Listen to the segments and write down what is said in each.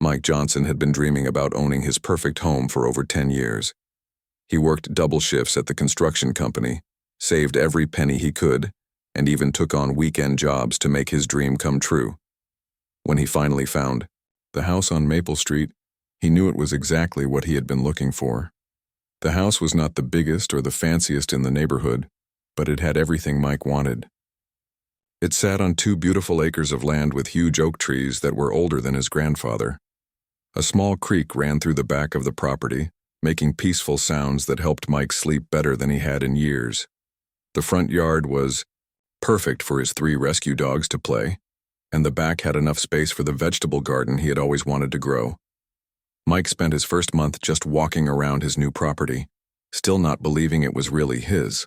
Mike Johnson had been dreaming about owning his perfect home for over 10 years. He worked double shifts at the construction company, saved every penny he could, and even took on weekend jobs to make his dream come true. When he finally found the house on Maple Street, he knew it was exactly what he had been looking for. The house was not the biggest or the fanciest in the neighborhood, but it had everything Mike wanted. It sat on 2 beautiful acres of land with huge oak trees that were older than his grandfather. A small creek ran through the back of the property, making peaceful sounds that helped Mike sleep better than he had in years. The front yard was perfect for his 3 rescue dogs to play, and the back had enough space for the vegetable garden he had always wanted to grow. Mike spent his first month just walking around his new property, still not believing it was really his.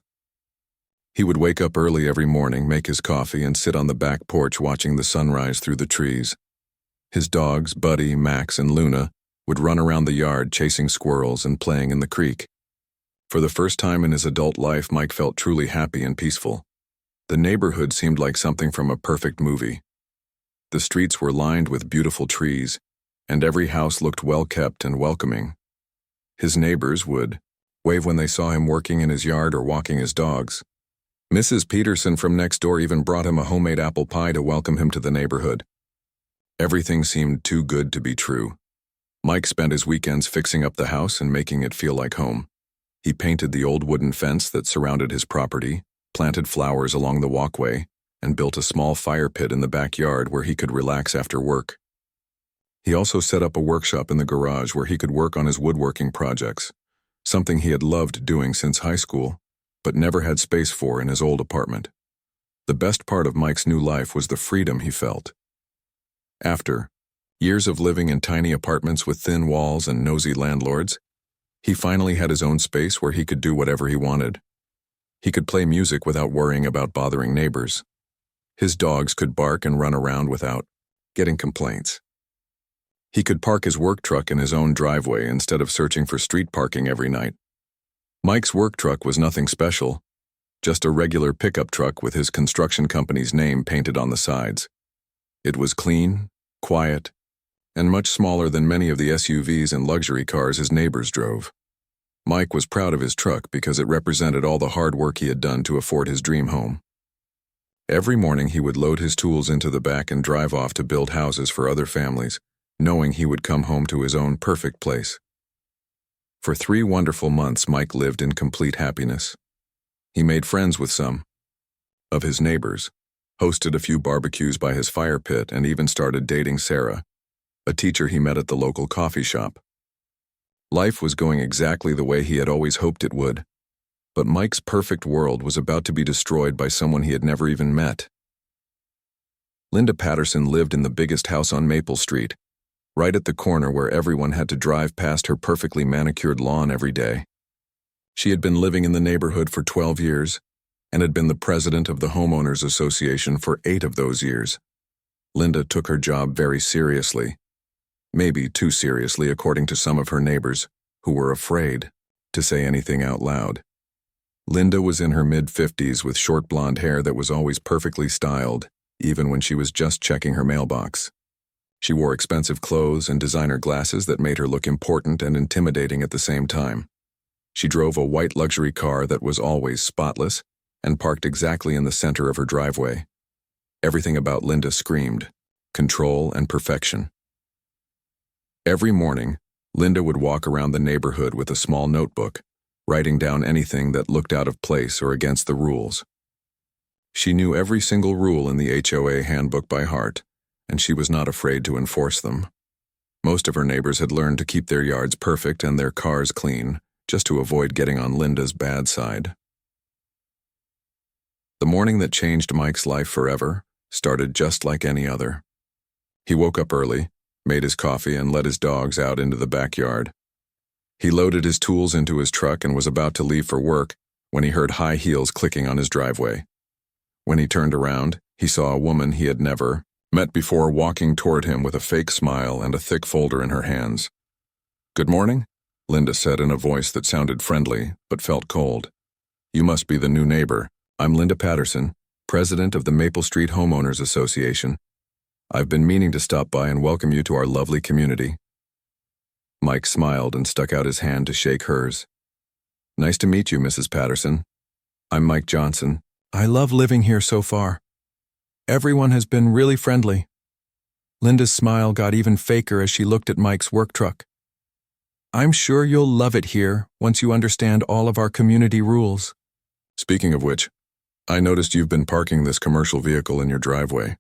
He would wake up early every morning, make his coffee, and sit on the back porch watching the sunrise through the trees. His dogs, Buddy, Max, and Luna, would run around the yard chasing squirrels and playing in the creek. For the first time in his adult life, Mike felt truly happy and peaceful. The neighborhood seemed like something from a perfect movie. The streets were lined with beautiful trees, and every house looked well-kept and welcoming. His neighbors would wave when they saw him working in his yard or walking his dogs. Mrs. Peterson from next door even brought him a homemade apple pie to welcome him to the neighborhood. Everything seemed too good to be true. Mike spent his weekends fixing up the house and making it feel like home. He painted the old wooden fence that surrounded his property, planted flowers along the walkway, and built a small fire pit in the backyard where he could relax after work. He also set up a workshop in the garage where he could work on his woodworking projects, something he had loved doing since high school, but never had space for in his old apartment. The best part of Mike's new life was the freedom he felt. After years of living in tiny apartments with thin walls and nosy landlords, he finally had his own space where he could do whatever he wanted. He could play music without worrying about bothering neighbors. His dogs could bark and run around without getting complaints. He could park his work truck in his own driveway instead of searching for street parking every night. Mike's work truck was nothing special, just a regular pickup truck with his construction company's name painted on the sides. It was clean, quiet, and much smaller than many of the SUVs and luxury cars his neighbors drove. Mike was proud of his truck because it represented all the hard work he had done to afford his dream home. Every morning he would load his tools into the back and drive off to build houses for other families, knowing he would come home to his own perfect place. For 3 wonderful months, Mike lived in complete happiness. He made friends with some of his neighbors, hosted a few barbecues by his fire pit, and even started dating Sarah, a teacher he met at the local coffee shop. Life was going exactly the way he had always hoped it would, but Mike's perfect world was about to be destroyed by someone he had never even met. Linda Patterson lived in the biggest house on Maple Street, right at the corner where everyone had to drive past her perfectly manicured lawn every day. She had been living in the neighborhood for 12 years and had been the president of the Homeowners Association for 8 of those years. Linda took her job very seriously, maybe too seriously according to some of her neighbors, who were afraid to say anything out loud. Linda was in her mid-50s with short blonde hair that was always perfectly styled, even when she was just checking her mailbox. She wore expensive clothes and designer glasses that made her look important and intimidating at the same time. She drove a white luxury car that was always spotless and parked exactly in the center of her driveway. Everything about Linda screamed control and perfection. Every morning, Linda would walk around the neighborhood with a small notebook, writing down anything that looked out of place or against the rules. She knew every single rule in the HOA handbook by heart, and she was not afraid to enforce them. Most of her neighbors had learned to keep their yards perfect and their cars clean, just to avoid getting on Linda's bad side. The morning that changed Mike's life forever started just like any other. He woke up early, made his coffee, and let his dogs out into the backyard. He loaded his tools into his truck and was about to leave for work when he heard high heels clicking on his driveway. When he turned around, he saw a woman he had never met before walking toward him with a fake smile and a thick folder in her hands. "Good morning," Linda said in a voice that sounded friendly but felt cold. "You must be the new neighbor. I'm Linda Patterson, president of the Maple Street Homeowners Association." I've been meaning to stop by and welcome you to our lovely community. Mike smiled and stuck out his hand to shake hers. Nice to meet you, Mrs. Patterson. I'm Mike Johnson. I love living here so far. Everyone has been really friendly. Linda's smile got even faker as she looked at Mike's work truck. I'm sure you'll love it here once you understand all of our community rules. Speaking of which, I noticed you've been parking this commercial vehicle in your driveway.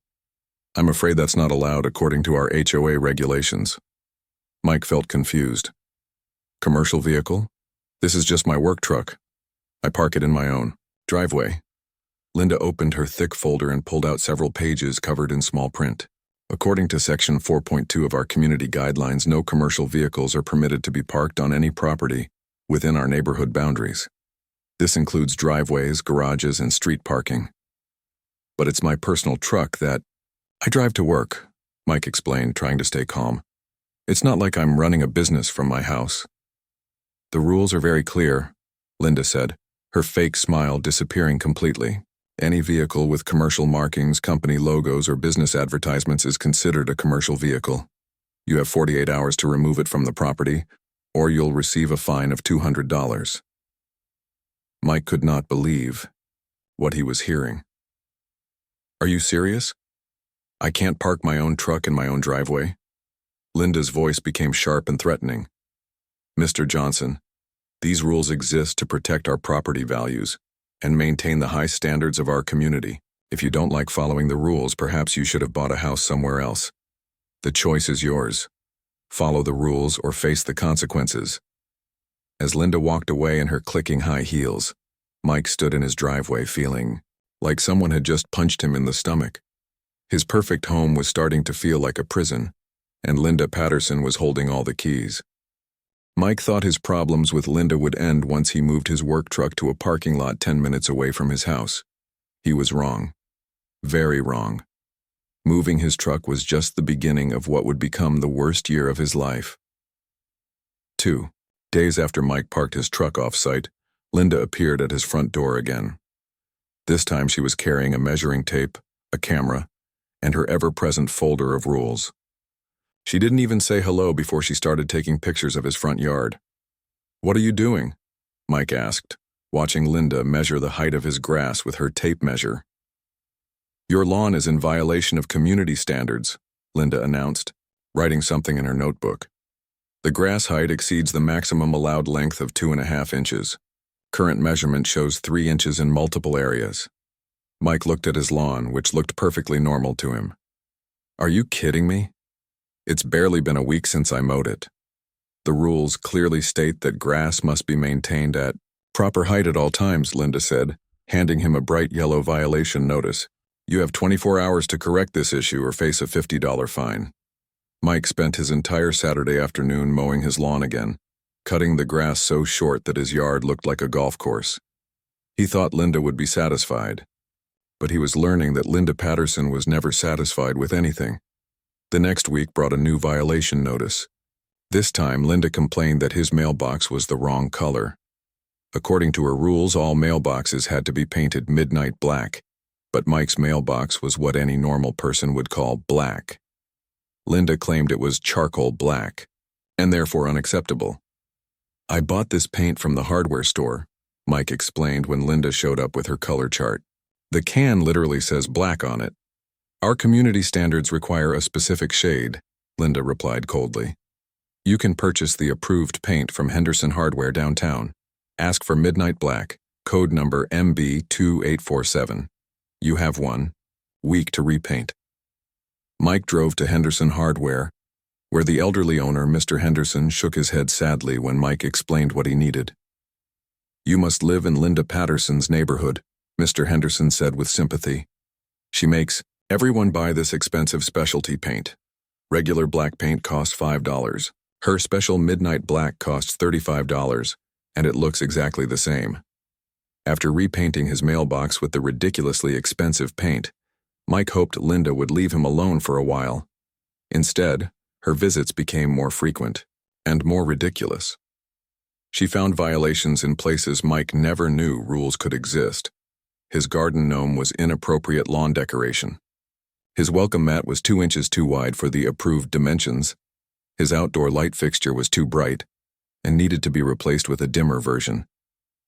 I'm afraid that's not allowed according to our HOA regulations. Mike felt confused. Commercial vehicle? This is just my work truck. I park it in my own driveway. Linda opened her thick folder and pulled out several pages covered in small print. According to Section 4.2 of our community guidelines, no commercial vehicles are permitted to be parked on any property within our neighborhood boundaries. This includes driveways, garages, and street parking. But it's my personal truck that I drive to work, Mike explained, trying to stay calm. It's not like I'm running a business from my house. The rules are very clear, Linda said, her fake smile disappearing completely. Any vehicle with commercial markings, company logos, or business advertisements is considered a commercial vehicle. You have 48 hours to remove it from the property, or you'll receive a fine of $200. Mike could not believe what he was hearing. Are you serious? I can't park my own truck in my own driveway? Linda's voice became sharp and threatening. Mr. Johnson, these rules exist to protect our property values and maintain the high standards of our community. If you don't like following the rules, perhaps you should have bought a house somewhere else. The choice is yours. Follow the rules or face the consequences. As Linda walked away in her clicking high heels, Mike stood in his driveway feeling like someone had just punched him in the stomach. His perfect home was starting to feel like a prison, and Linda Patterson was holding all the keys. Mike thought his problems with Linda would end once he moved his work truck to a parking lot 10 minutes away from his house. He was wrong. Very wrong. Moving his truck was just the beginning of what would become the worst year of his life. 2 days after Mike parked his truck off-site, Linda appeared at his front door again. This time she was carrying a measuring tape, a camera, and her ever-present folder of rules. She didn't even say hello before she started taking pictures of his front yard. What are you doing? Mike asked, watching Linda measure the height of his grass with her tape measure. Your lawn is in violation of community standards, Linda announced, writing something in her notebook. The grass height exceeds the maximum allowed length of 2.5 inches. Current measurement shows 3 inches in multiple areas. Mike looked at his lawn, which looked perfectly normal to him. Are you kidding me? It's barely been a week since I mowed it. The rules clearly state that grass must be maintained at proper height at all times, Linda said, handing him a bright yellow violation notice. You have 24 hours to correct this issue or face a $50 fine. Mike spent his entire Saturday afternoon mowing his lawn again, cutting the grass so short that his yard looked like a golf course. He thought Linda would be satisfied, but he was learning that Linda Patterson was never satisfied with anything. The next week brought a new violation notice. This time, Linda complained that his mailbox was the wrong color. According to her rules, all mailboxes had to be painted midnight black, but Mike's mailbox was what any normal person would call black. Linda claimed it was charcoal black, and therefore unacceptable. I bought this paint from the hardware store, Mike explained when Linda showed up with her color chart. The can literally says black on it. Our community standards require a specific shade, Linda replied coldly. You can purchase the approved paint from Henderson Hardware downtown. Ask for Midnight Black, code number MB2847. You have 1 week to repaint. Mike drove to Henderson Hardware, where the elderly owner, Mr. Henderson, shook his head sadly when Mike explained what he needed. You must live in Linda Patterson's neighborhood, Mr. Henderson said with sympathy. She makes everyone buy this expensive specialty paint. Regular black paint costs $5. Her special Midnight Black costs $35, and it looks exactly the same. After repainting his mailbox with the ridiculously expensive paint, Mike hoped Linda would leave him alone for a while. Instead, her visits became more frequent and more ridiculous. She found violations in places Mike never knew rules could exist. His garden gnome was inappropriate lawn decoration. His welcome mat was 2 inches too wide for the approved dimensions. His outdoor light fixture was too bright and needed to be replaced with a dimmer version.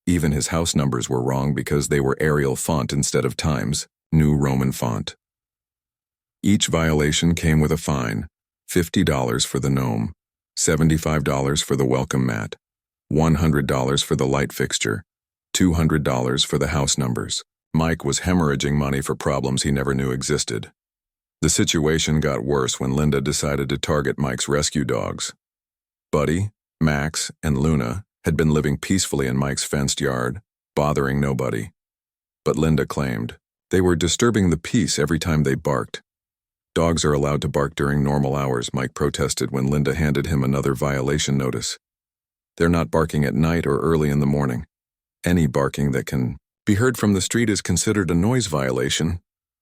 Even his house numbers were wrong because they were Arial font instead of Times New Roman font. Each violation came with a fine: $50 for the gnome, $75 for the welcome mat, $100 for the light fixture, $200 for the house numbers. Mike was hemorrhaging money for problems he never knew existed. The situation got worse when Linda decided to target Mike's rescue dogs. Buddy, Max, and Luna had been living peacefully in Mike's fenced yard, bothering nobody. But Linda claimed they were disturbing the peace every time they barked. Dogs are allowed to bark during normal hours, Mike protested when Linda handed him another violation notice. They're not barking at night or early in the morning. Any barking that can be heard from the street is considered a noise violation,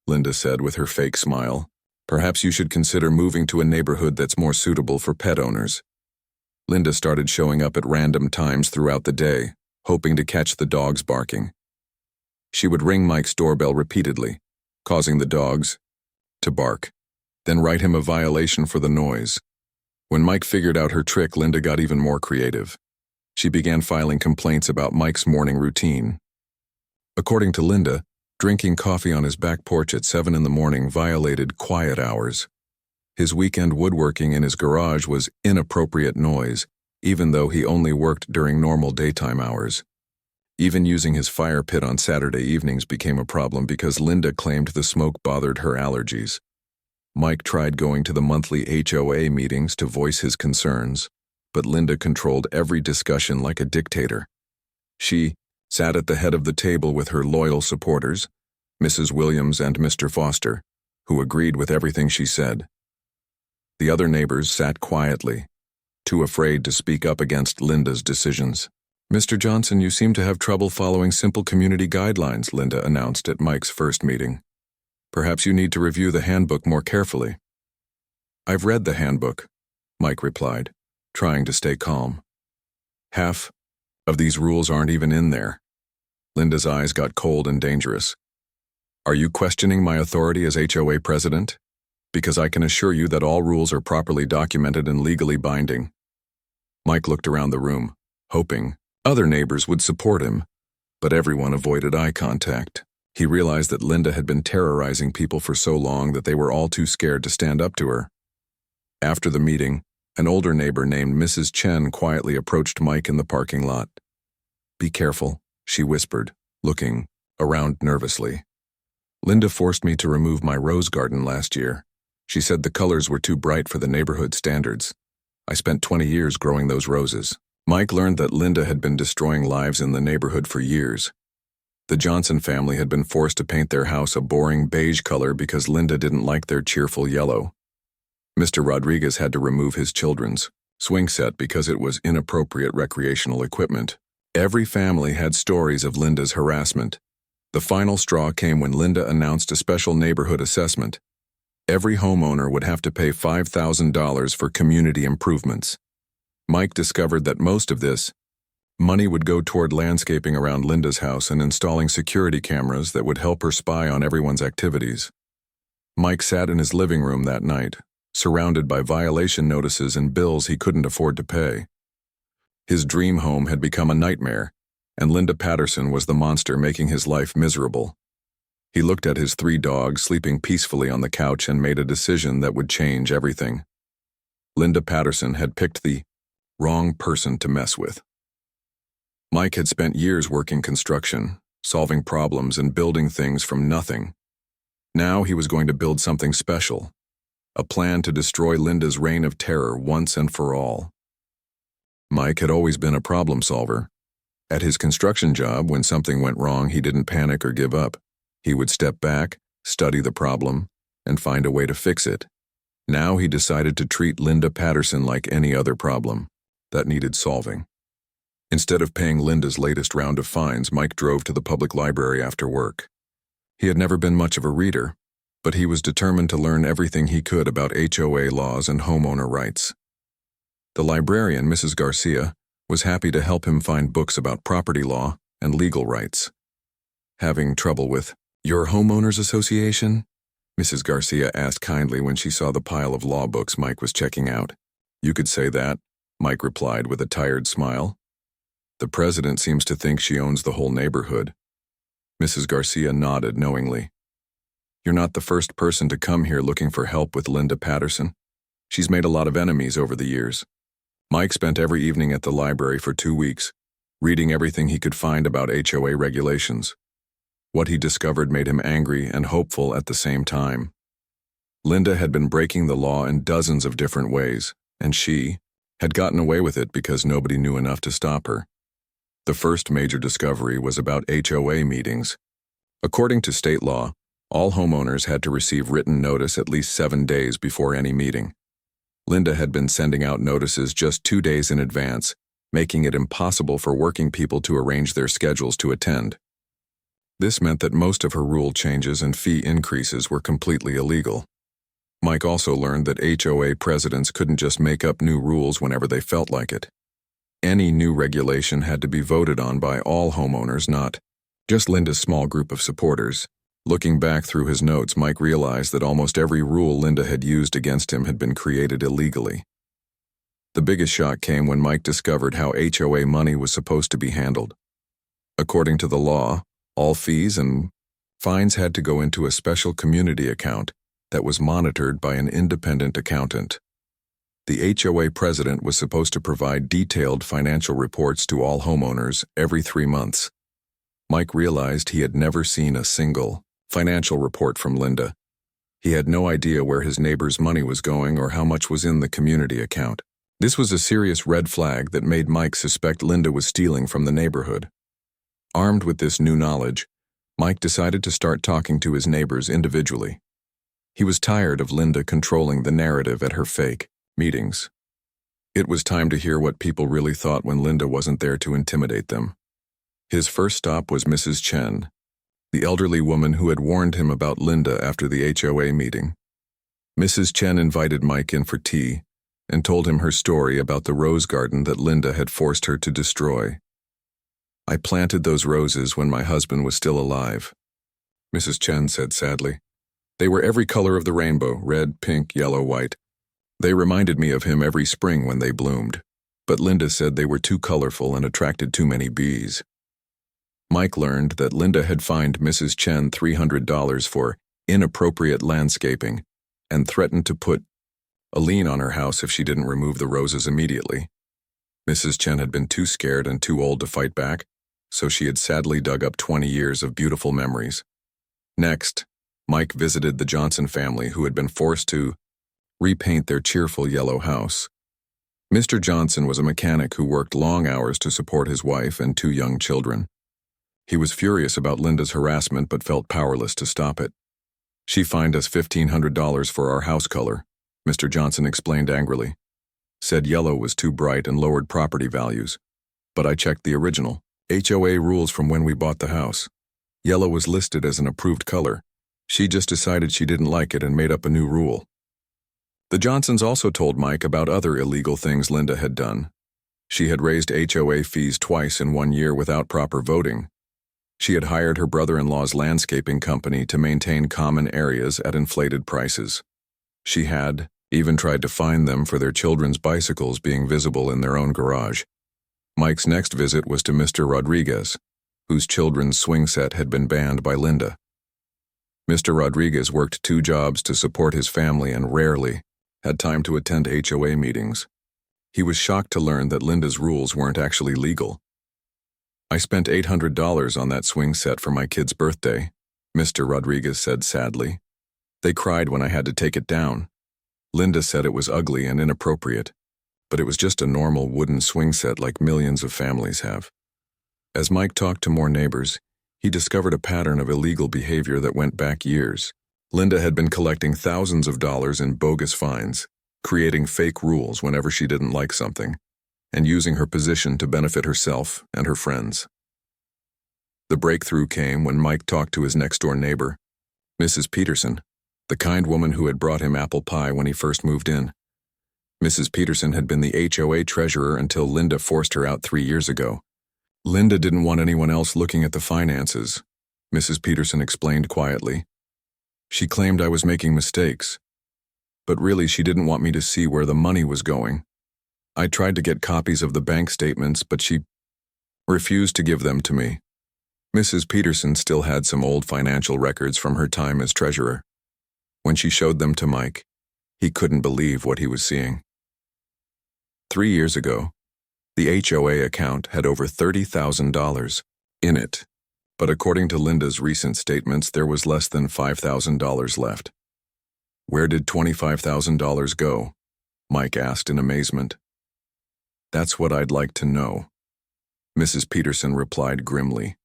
Linda said with her fake smile. Perhaps you should consider moving to a neighborhood that's more suitable for pet owners. Linda started showing up at random times throughout the day, hoping to catch the dogs barking. She would ring Mike's doorbell repeatedly, causing the dogs to bark, then write him a violation for the noise. When Mike figured out her trick, Linda got even more creative. She began filing complaints about Mike's morning routine. According to Linda, drinking coffee on his back porch at 7 in the morning violated quiet hours. His weekend woodworking in his garage was inappropriate noise, even though he only worked during normal daytime hours. Even using his fire pit on Saturday evenings became a problem because Linda claimed the smoke bothered her allergies. Mike tried going to the monthly HOA meetings to voice his concerns, but Linda controlled every discussion like a dictator. She sat at the head of the table with her loyal supporters, Mrs. Williams and Mr. Foster, who agreed with everything she said. The other neighbors sat quietly, too afraid to speak up against Linda's decisions. "Mr. Johnson, you seem to have trouble following simple community guidelines," Linda announced at Mike's first meeting. "Perhaps you need to review the handbook more carefully." "I've read the handbook," Mike replied, trying to stay calm. "Half of these rules aren't even in there." Linda's eyes got cold and dangerous. "Are you questioning my authority as HOA president? Because I can assure you that all rules are properly documented and legally binding." Mike looked around the room, hoping other neighbors would support him, but everyone avoided eye contact. He realized that Linda had been terrorizing people for so long that they were all too scared to stand up to her. After the meeting, an older neighbor named Mrs. Chen quietly approached Mike in the parking lot. "Be careful," she whispered, looking around nervously. "Linda forced me to remove my rose garden last year. She said the colors were too bright for the neighborhood standards. I spent 20 years growing those roses." Mike learned that Linda had been destroying lives in the neighborhood for years. The Johnson family had been forced to paint their house a boring beige color because Linda didn't like their cheerful yellow. Mr. Rodriguez had to remove his children's swing set because it was inappropriate recreational equipment. Every family had stories of Linda's harassment. The final straw came when Linda announced a special neighborhood assessment. Every homeowner would have to pay $5,000 for community improvements. Mike discovered that most of this money would go toward landscaping around Linda's house and installing security cameras that would help her spy on everyone's activities. Mike sat in his living room that night, surrounded by violation notices and bills he couldn't afford to pay. His dream home had become a nightmare, and Linda Patterson was the monster making his life miserable. He looked at his 3 dogs sleeping peacefully on the couch and made a decision that would change everything. Linda Patterson had picked the wrong person to mess with. Mike had spent years working construction, solving problems and building things from nothing. Now he was going to build something special, a plan to destroy Linda's reign of terror once and for all. Mike had always been a problem solver. At his construction job, when something went wrong, he didn't panic or give up. He would step back, study the problem, and find a way to fix it. Now he decided to treat Linda Patterson like any other problem that needed solving. Instead of paying Linda's latest round of fines, Mike drove to the public library after work. He had never been much of a reader, but he was determined to learn everything he could about HOA laws and homeowner rights. The librarian, Mrs. Garcia, was happy to help him find books about property law and legal rights. "Having trouble with your homeowners association?" Mrs. Garcia asked kindly when she saw the pile of law books Mike was checking out. You could say that, Mike replied with a tired smile. The president seems to think she owns the whole neighborhood. Mrs. Garcia nodded knowingly. You're not the first person to come here looking for help with Linda Patterson. She's made a lot of enemies over the years. Mike spent every evening at the library for 2 weeks, reading everything he could find about HOA regulations. What he discovered made him angry and hopeful at the same time. Linda had been breaking the law in dozens of different ways, and she had gotten away with it because nobody knew enough to stop her. The first major discovery was about HOA meetings. According to state law, all homeowners had to receive written notice at least 7 days before any meeting. Linda had been sending out notices just 2 days in advance, making it impossible for working people to arrange their schedules to attend. This meant that most of her rule changes and fee increases were completely illegal. Mike also learned that HOA presidents couldn't just make up new rules whenever they felt like it. Any new regulation had to be voted on by all homeowners, not just Linda's small group of supporters. Looking back through his notes, Mike realized that almost every rule Linda had used against him had been created illegally. The biggest shock came when Mike discovered how HOA money was supposed to be handled. According to the law, all fees and fines had to go into a special community account that was monitored by an independent accountant. The HOA president was supposed to provide detailed financial reports to all homeowners every 3 months. Mike realized he had never seen a single financial report from Linda. He had no idea where his neighbor's money was going or how much was in the community account. This was a serious red flag that made Mike suspect Linda was stealing from the neighborhood. Armed with this new knowledge, Mike decided to start talking to his neighbors individually. He was tired of Linda controlling the narrative at her fake meetings. It was time to hear what people really thought when Linda wasn't there to intimidate them. His first stop was Mrs. Chen, the elderly woman who had warned him about Linda after the HOA meeting. Mrs. Chen invited Mike in for tea and told him her story about the rose garden that Linda had forced her to destroy. I planted those roses when my husband was still alive, Mrs. Chen said sadly. They were every color of the rainbow, red, pink, yellow, white. They reminded me of him every spring when they bloomed, but Linda said they were too colorful and attracted too many bees. Mike learned that Linda had fined Mrs. Chen $300 for inappropriate landscaping and threatened to put a lien on her house if she didn't remove the roses immediately. Mrs. Chen had been too scared and too old to fight back, so she had sadly dug up 20 years of beautiful memories. Next, Mike visited the Johnson family, who had been forced to repaint their cheerful yellow house. Mr. Johnson was a mechanic who worked long hours to support his wife and 2 young children. He was furious about Linda's harassment but felt powerless to stop it. She fined us $1,500 for our house color, Mr. Johnson explained angrily. Said yellow was too bright and lowered property values. But I checked the original HOA rules from when we bought the house. Yellow was listed as an approved color. She just decided she didn't like it and made up a new rule. The Johnsons also told Mike about other illegal things Linda had done. She had raised HOA fees twice in 1 year without proper voting. She had hired her brother-in-law's landscaping company to maintain common areas at inflated prices. She had even tried to fine them for their children's bicycles being visible in their own garage. Mike's next visit was to Mr. Rodriguez, whose children's swing set had been banned by Linda. Mr. Rodriguez worked 2 jobs to support his family and rarely had time to attend HOA meetings. He was shocked to learn that Linda's rules weren't actually legal. I spent $800 on that swing set for my kid's birthday, Mr. Rodriguez said sadly. They cried when I had to take it down. Linda said it was ugly and inappropriate, but it was just a normal wooden swing set like millions of families have. As Mike talked to more neighbors, he discovered a pattern of illegal behavior that went back years. Linda had been collecting thousands of dollars in bogus fines, creating fake rules whenever she didn't like something, and using her position to benefit herself and her friends. The breakthrough came when Mike talked to his next-door neighbor, Mrs. Peterson, the kind woman who had brought him apple pie when he first moved in. Mrs. Peterson had been the HOA treasurer until Linda forced her out 3 years ago. Linda didn't want anyone else looking at the finances, Mrs. Peterson explained quietly. She claimed I was making mistakes, but really she didn't want me to see where the money was going. I tried to get copies of the bank statements, but she refused to give them to me. Mrs. Peterson still had some old financial records from her time as treasurer. When she showed them to Mike, he couldn't believe what he was seeing. 3 years ago, the HOA account had over $30,000 in it, but according to Linda's recent statements, there was less than $5,000 left. Where did $25,000 go? Mike asked in amazement. That's what I'd like to know, Mrs. Peterson replied grimly.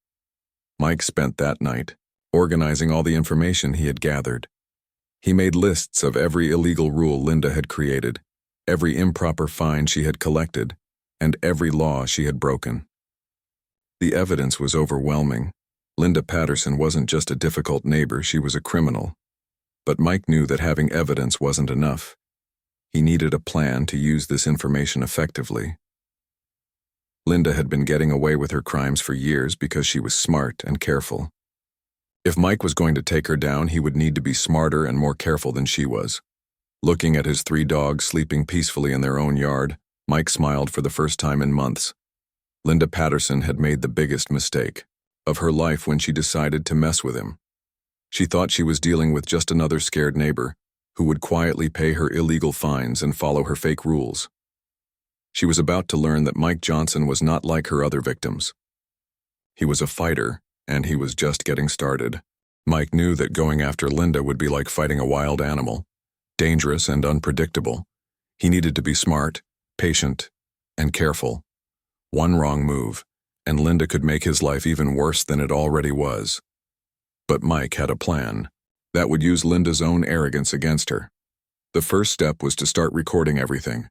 Mike spent that night organizing all the information he had gathered. He made lists of every illegal rule Linda had created, every improper fine she had collected, and every law she had broken. The evidence was overwhelming. Linda Patterson wasn't just a difficult neighbor, she was a criminal. But Mike knew that having evidence wasn't enough. He needed a plan to use this information effectively. Linda had been getting away with her crimes for years because she was smart and careful. If Mike was going to take her down, he would need to be smarter and more careful than she was. Looking at his 3 dogs sleeping peacefully in their own yard, Mike smiled for the first time in months. Linda Patterson had made the biggest mistake of her life when she decided to mess with him. She thought she was dealing with just another scared neighbor who would quietly pay her illegal fines and follow her fake rules. She was about to learn that Mike Johnson was not like her other victims. He was a fighter, and he was just getting started. Mike knew that going after Linda would be like fighting a wild animal, dangerous and unpredictable. He needed to be smart, patient, and careful. One wrong move, and Linda could make his life even worse than it already was. But Mike had a plan that would use Linda's own arrogance against her. The first step was to start recording everything.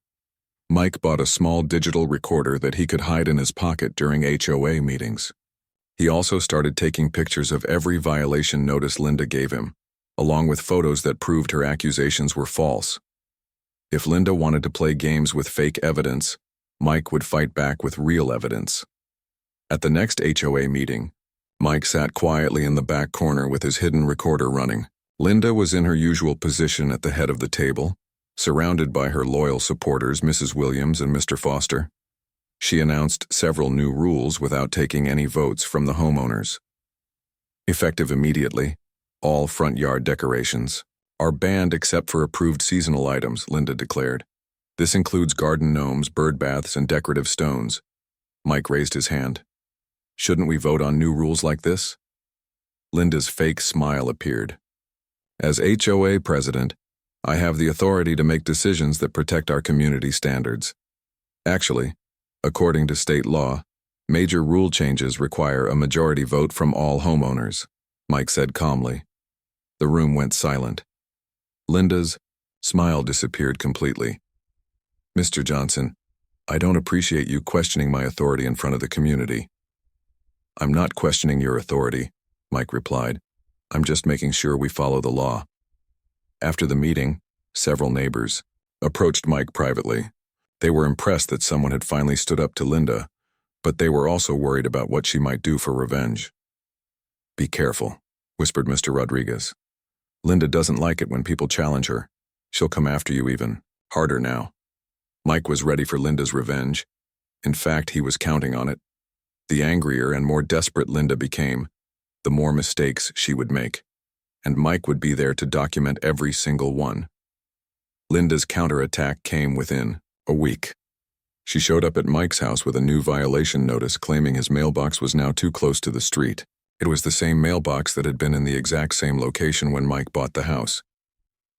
Mike bought a small digital recorder that he could hide in his pocket during HOA meetings. He also started taking pictures of every violation notice Linda gave him, along with photos that proved her accusations were false. If Linda wanted to play games with fake evidence, Mike would fight back with real evidence. At the next HOA meeting, Mike sat quietly in the back corner with his hidden recorder running. Linda was in her usual position at the head of the table, surrounded by her loyal supporters, Mrs. Williams and Mr. Foster. She announced several new rules without taking any votes from the homeowners. Effective immediately, all front yard decorations are banned except for approved seasonal items, Linda declared. This includes garden gnomes, bird baths, and decorative stones. Mike raised his hand. Shouldn't we vote on new rules like this? Linda's fake smile appeared. As HOA president, I have the authority to make decisions that protect our community standards. Actually, according to state law, major rule changes require a majority vote from all homeowners, Mike said calmly. The room went silent. Linda's smile disappeared completely. Mr. Johnson, I don't appreciate you questioning my authority in front of the community. I'm not questioning your authority, Mike replied. I'm just making sure we follow the law. After the meeting, several neighbors approached Mike privately. They were impressed that someone had finally stood up to Linda, but they were also worried about what she might do for revenge. Be careful, whispered Mr. Rodriguez. Linda doesn't like it when people challenge her. She'll come after you even harder now. Mike was ready for Linda's revenge. In fact, he was counting on it. The angrier and more desperate Linda became, the more mistakes she would make, and Mike would be there to document every single one. Linda's counterattack came within a week. She showed up at Mike's house with a new violation notice claiming his mailbox was now too close to the street. It was the same mailbox that had been in the exact same location when Mike bought the house.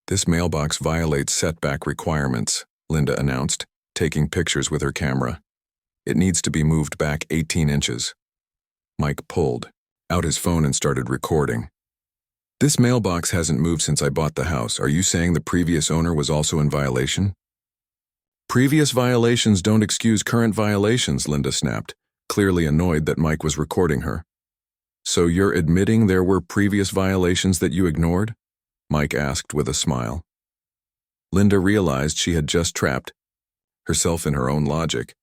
This mailbox violates setback requirements, Linda announced, taking pictures with her camera. It needs to be moved back 18 inches. Mike pulled out his phone and started recording. This mailbox hasn't moved since I bought the house. Are you saying the previous owner was also in violation? Previous violations don't excuse current violations, Linda snapped, clearly annoyed that Mike was recording her. So you're admitting there were previous violations that you ignored? Mike asked with a smile. Linda realized she had just trapped herself in her own logic.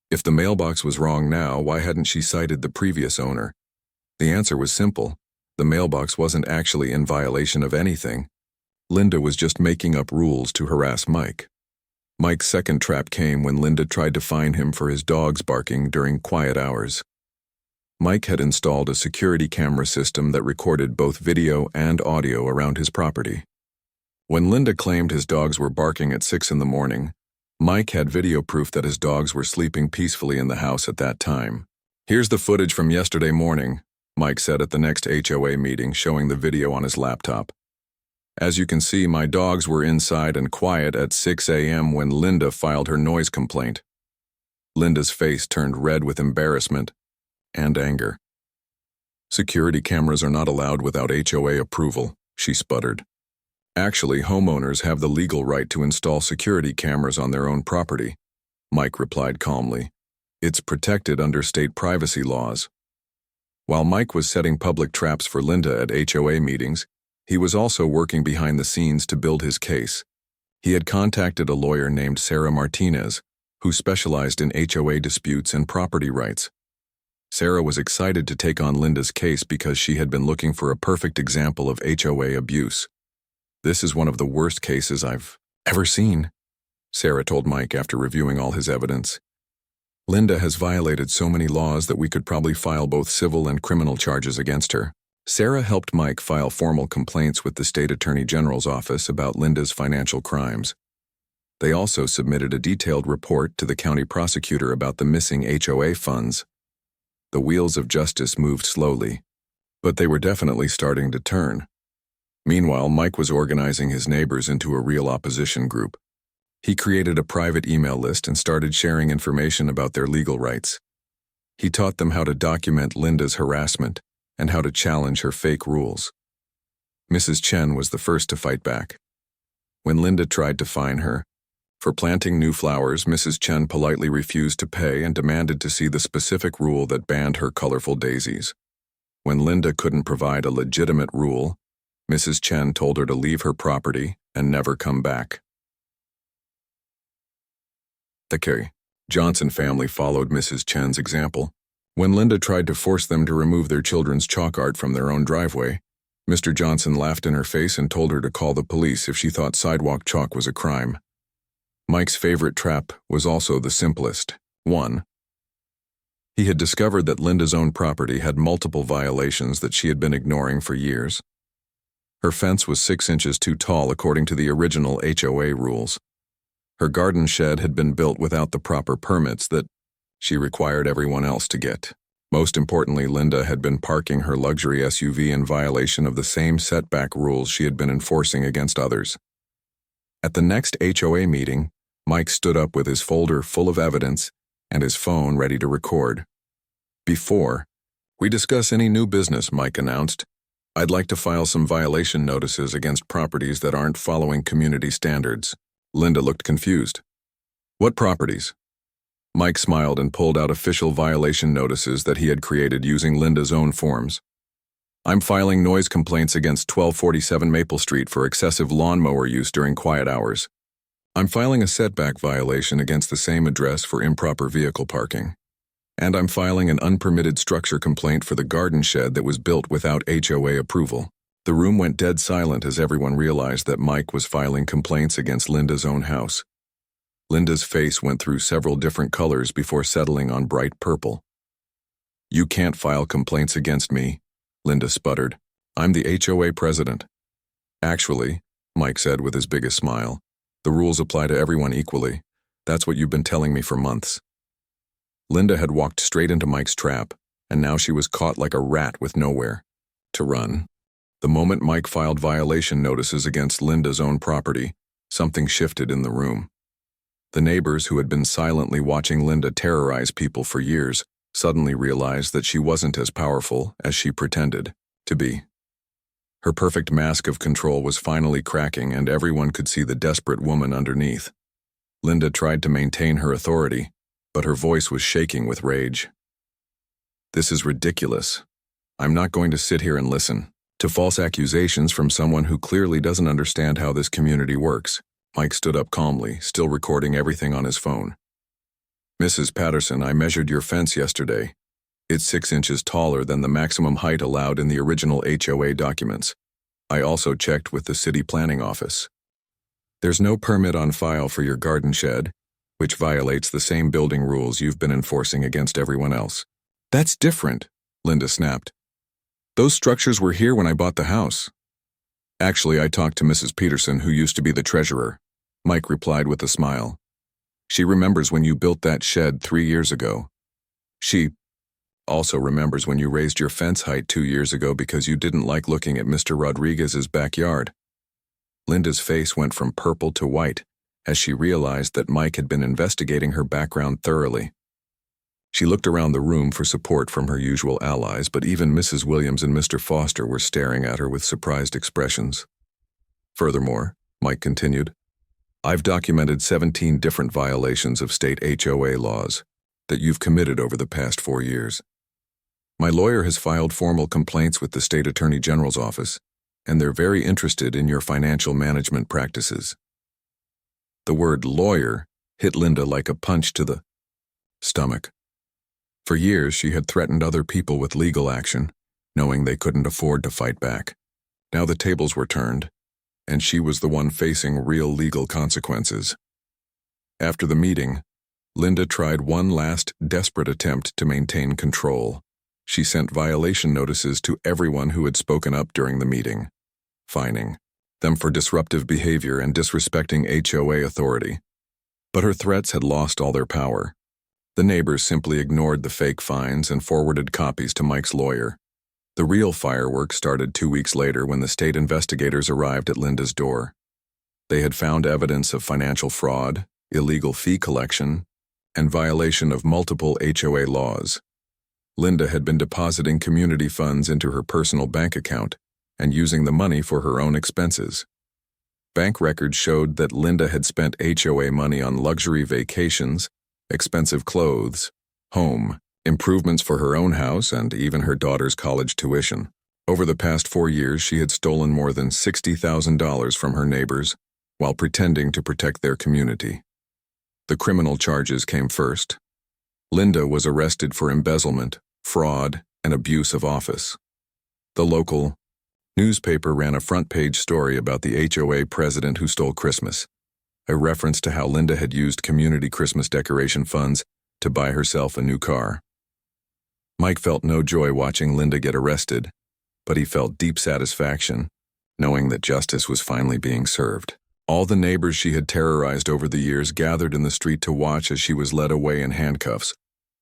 If the mailbox was wrong now, why hadn't she cited the previous owner? The answer was simple. The mailbox wasn't actually in violation of anything. Linda was just making up rules to harass Mike. Mike's second trap came when Linda tried to fine him for his dogs barking during quiet hours. Mike had installed a security camera system that recorded both video and audio around his property. When Linda claimed his dogs were barking at 6 in the morning, Mike had video proof that his dogs were sleeping peacefully in the house at that time. "Here's the footage from yesterday morning," Mike said at the next HOA meeting, showing the video on his laptop. "As you can see, my dogs were inside and quiet at 6 a.m. when Linda filed her noise complaint." Linda's face turned red with embarrassment and anger. "Security cameras are not allowed without HOA approval," she sputtered. "Actually, homeowners have the legal right to install security cameras on their own property," Mike replied calmly. "It's protected under state privacy laws." While Mike was setting public traps for Linda at HOA meetings, he was also working behind the scenes to build his case. He had contacted a lawyer named Sarah Martinez, who specialized in HOA disputes and property rights. Sarah was excited to take on Linda's case because she had been looking for a perfect example of HOA abuse. "This is one of the worst cases I've ever seen," Sarah told Mike after reviewing all his evidence. "Linda has violated so many laws that we could probably file both civil and criminal charges against her." Sarah helped Mike file formal complaints with the state attorney general's office about Linda's financial crimes. They also submitted a detailed report to the county prosecutor about the missing HOA funds. The wheels of justice moved slowly, but they were definitely starting to turn. Meanwhile, Mike was organizing his neighbors into a real opposition group. He created a private email list and started sharing information about their legal rights. He taught them how to document Linda's harassment and how to challenge her fake rules. Mrs. Chen was the first to fight back. When Linda tried to fine her for planting new flowers, Mrs. Chen politely refused to pay and demanded to see the specific rule that banned her colorful daisies. When Linda couldn't provide a legitimate rule, Mrs. Chen told her to leave her property and never come back. The Johnson family followed Mrs. Chen's example. When Linda tried to force them to remove their children's chalk art from their own driveway, Mr. Johnson laughed in her face and told her to call the police if she thought sidewalk chalk was a crime. Mike's favorite trap was also the simplest. 1. He had discovered that Linda's own property had multiple violations that she had been ignoring for years. Her fence was 6 inches too tall according to the original HOA rules. Her garden shed had been built without the proper permits that she required everyone else to get. Most importantly, Linda had been parking her luxury SUV in violation of the same setback rules she had been enforcing against others. At the next HOA meeting, Mike stood up with his folder full of evidence and his phone ready to record. "Before we discuss any new business," Mike announced, "I'd like to file some violation notices against properties that aren't following community standards." Linda looked confused. "What properties?" Mike smiled and pulled out official violation notices that he had created using Linda's own forms. "I'm filing noise complaints against 1247 Maple Street for excessive lawnmower use during quiet hours. I'm filing a setback violation against the same address for improper vehicle parking. And I'm filing an unpermitted structure complaint for the garden shed that was built without HOA approval." The room went dead silent as everyone realized that Mike was filing complaints against Linda's own house. Linda's face went through several different colors before settling on bright purple. "You can't file complaints against me," Linda sputtered. "I'm the HOA president." "Actually," Mike said with his biggest smile, "the rules apply to everyone equally. That's what you've been telling me for months." Linda had walked straight into Mike's trap, and now she was caught like a rat with nowhere to run. The moment Mike filed violation notices against Linda's own property, something shifted in the room. The neighbors who had been silently watching Linda terrorize people for years suddenly realized that she wasn't as powerful as she pretended to be. Her perfect mask of control was finally cracking, and everyone could see the desperate woman underneath. Linda tried to maintain her authority, but her voice was shaking with rage. "This is ridiculous. I'm not going to sit here and listen to false accusations from someone who clearly doesn't understand how this community works." Mike stood up calmly, still recording everything on his phone. "Mrs. Patterson, I measured your fence yesterday. It's 6 inches taller than the maximum height allowed in the original HOA documents. I also checked with the city planning office. There's no permit on file for your garden shed, which violates the same building rules you've been enforcing against everyone else. That's different, Linda snapped. Those structures were here when I bought the house. Actually, I talked to Mrs. Peterson, who used to be the treasurer, Mike replied with a smile. She remembers when you built that shed 3 years ago. She also remembers when you raised your fence height 2 years ago because you didn't like looking at Mr. Rodriguez's backyard. Linda's face went from purple to white as she realized that Mike had been investigating her background thoroughly. She looked around the room for support from her usual allies, but even Mrs. Williams and Mr. Foster were staring at her with surprised expressions. Furthermore, Mike continued, I've documented 17 different violations of state HOA laws that you've committed over the past 4 years. My lawyer has filed formal complaints with the state attorney general's office, and they're very interested in your financial management practices. The word lawyer hit Linda like a punch to the stomach. For years, she had threatened other people with legal action, knowing they couldn't afford to fight back. Now the tables were turned, and she was the one facing real legal consequences. After the meeting, Linda tried one last desperate attempt to maintain control. She sent violation notices to everyone who had spoken up during the meeting, fining them for disruptive behavior and disrespecting HOA authority. But her threats had lost all their power. The neighbors simply ignored the fake fines and forwarded copies to Mike's lawyer. The real fireworks started 2 weeks later when the state investigators arrived at Linda's door. They had found evidence of financial fraud, illegal fee collection, and violation of multiple HOA laws. Linda had been depositing community funds into her personal bank account and using the money for her own expenses. Bank records showed that Linda had spent HOA money on luxury vacations, expensive clothes, home, improvements for her own house, and even her daughter's college tuition. Over the past 4 years, she had stolen more than $60,000 from her neighbors while pretending to protect their community. The criminal charges came first. Linda was arrested for embezzlement, fraud, and abuse of office. The local newspaper ran a front-page story about the HOA president who stole Christmas, a reference to how Linda had used community Christmas decoration funds to buy herself a new car. Mike felt no joy watching Linda get arrested, but he felt deep satisfaction, knowing that justice was finally being served. All the neighbors she had terrorized over the years gathered in the street to watch as she was led away in handcuffs,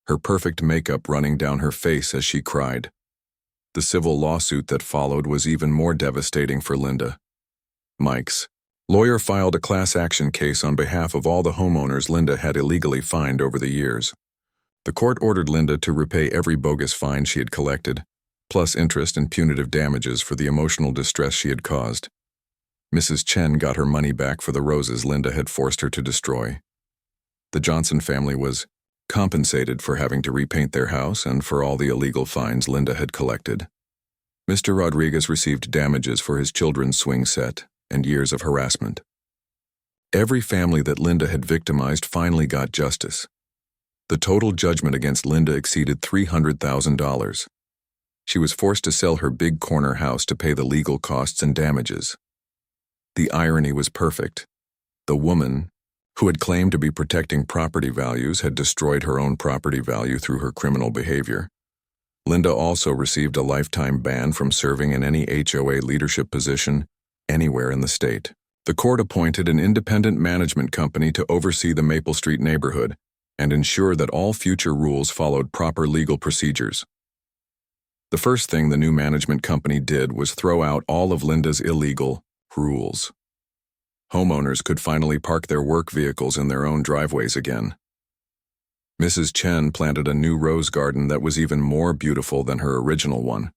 her perfect makeup running down her face as she cried. The civil lawsuit that followed was even more devastating for Linda. Mike's lawyer filed a class action case on behalf of all the homeowners Linda had illegally fined over the years. The court ordered Linda to repay every bogus fine she had collected, plus interest and punitive damages for the emotional distress she had caused. Mrs. Chen got her money back for the roses Linda had forced her to destroy. The Johnson family was compensated for having to repaint their house and for all the illegal fines Linda had collected. Mr. Rodriguez received damages for his children's swing set and years of harassment. Every family that Linda had victimized finally got justice. The total judgment against Linda exceeded $300,000. She was forced to sell her big corner house to pay the legal costs and damages. The irony was perfect. The woman, who had claimed to be protecting property values, had destroyed her own property value through her criminal behavior. Linda also received a lifetime ban from serving in any HOA leadership position anywhere in the state. The court appointed an independent management company to oversee the Maple Street neighborhood and ensure that all future rules followed proper legal procedures. The first thing the new management company did was throw out all of Linda's illegal rules. Homeowners could finally park their work vehicles in their own driveways again. Mrs. Chen planted a new rose garden that was even more beautiful than her original one.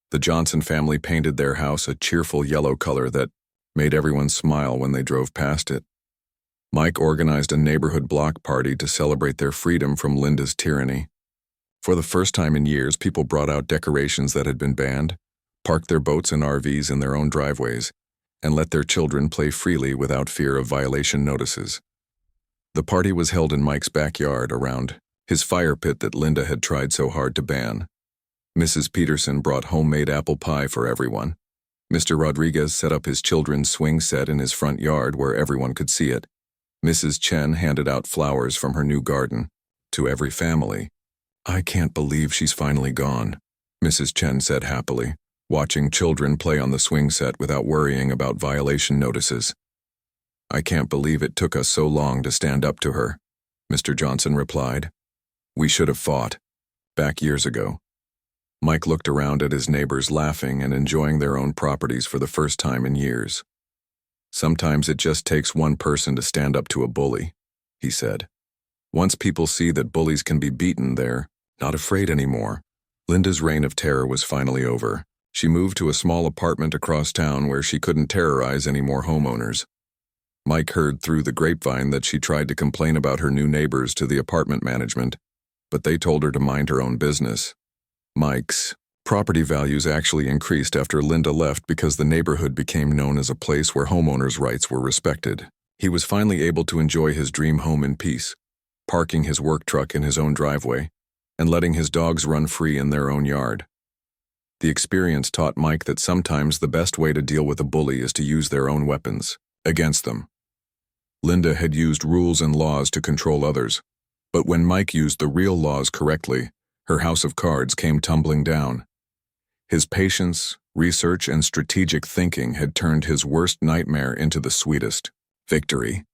The Johnson family painted their house a cheerful yellow color that made everyone smile when they drove past it. Mike organized a neighborhood block party to celebrate their freedom from Linda's tyranny. For the first time in years, people brought out decorations that had been banned, parked their boats and RVs in their own driveways, and let their children play freely without fear of violation notices. The party was held in Mike's backyard around his fire pit that Linda had tried so hard to ban. Mrs. Peterson brought homemade apple pie for everyone. Mr. Rodriguez set up his children's swing set in his front yard where everyone could see it. Mrs. Chen handed out flowers from her new garden to every family. "I can't believe she's finally gone," Mrs. Chen said happily, watching children play on the swing set without worrying about violation notices. "I can't believe it took us so long to stand up to her," Mr. Johnson replied. "We should have fought, back years ago." Mike looked around at his neighbors laughing and enjoying their own properties for the first time in years. "Sometimes it just takes one person to stand up to a bully," he said. "Once people see that bullies can be beaten, they're not afraid anymore." Linda's reign of terror was finally over. She moved to a small apartment across town where she couldn't terrorize any more homeowners. Mike heard through the grapevine that she tried to complain about her new neighbors to the apartment management, but they told her to mind her own business. Mike's property values actually increased after Linda left because the neighborhood became known as a place where homeowners' rights were respected. He was finally able to enjoy his dream home in peace, parking his work truck in his own driveway, and letting his dogs run free in their own yard. The experience taught Mike that sometimes the best way to deal with a bully is to use their own weapons against them. Linda had used rules and laws to control others, but when Mike used the real laws correctly, her house of cards came tumbling down. His patience, research, and strategic thinking had turned his worst nightmare into the sweetest victory.